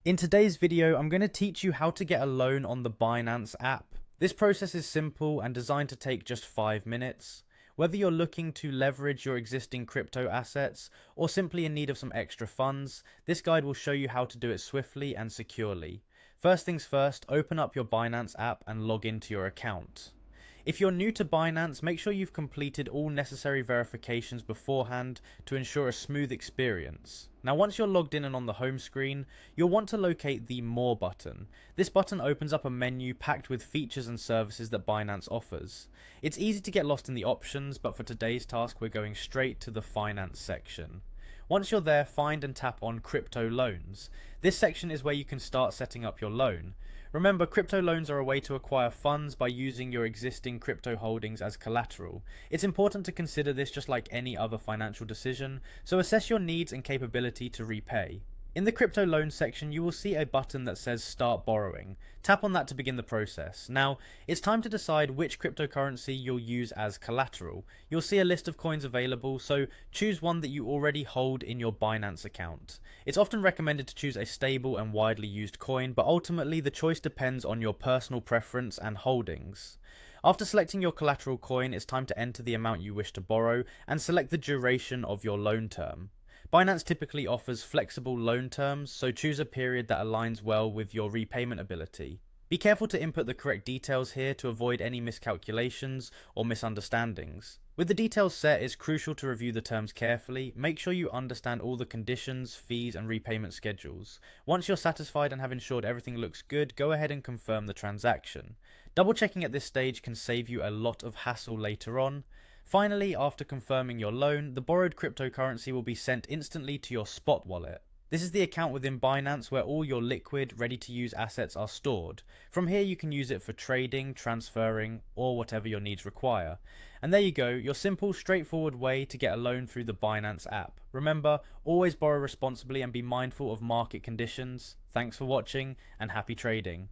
In today's video, I'm going to teach you how to get a loan on the Binance app. This process is simple and designed to take just 5 minutes. Whether you're looking to leverage your existing crypto assets or simply in need of some extra funds, this guide will show you how to do it swiftly and securely. First things first, open up your Binance app and log into your account. If you're new to Binance, make sure you've completed all necessary verifications beforehand to ensure a smooth experience. Now once you're logged in and on the home screen, you'll want to locate the More button. This button opens up a menu packed with features and services that Binance offers. It's easy to get lost in the options, but for today's task we're going straight to the Finance section. Once you're there, find and tap on Crypto Loans. This section is where you can start setting up your loan. Remember, crypto loans are a way to acquire funds by using your existing crypto holdings as collateral. It's important to consider this just like any other financial decision, so assess your needs and capability to repay. In the crypto loan section, you will see a button that says Start Borrowing. Tap on that to begin the process. Now, it's time to decide which cryptocurrency you'll use as collateral. You'll see a list of coins available, so choose one that you already hold in your Binance account. It's often recommended to choose a stable and widely used coin, but ultimately the choice depends on your personal preference and holdings. After selecting your collateral coin, it's time to enter the amount you wish to borrow and select the duration of your loan term. Binance typically offers flexible loan terms, so choose a period that aligns well with your repayment ability. Be careful to input the correct details here to avoid any miscalculations or misunderstandings. With the details set, it's crucial to review the terms carefully. Make sure you understand all the conditions, fees, and repayment schedules. Once you're satisfied and have ensured everything looks good, go ahead and confirm the transaction. Double checking at this stage can save you a lot of hassle later on. Finally, after confirming your loan, the borrowed cryptocurrency will be sent instantly to your spot wallet. This is the account within Binance where all your liquid, ready-to-use assets are stored. From here you can use it for trading, transferring, or whatever your needs require. And there you go, your simple, straightforward way to get a loan through the Binance app. Remember, always borrow responsibly and be mindful of market conditions. Thanks for watching, and happy trading.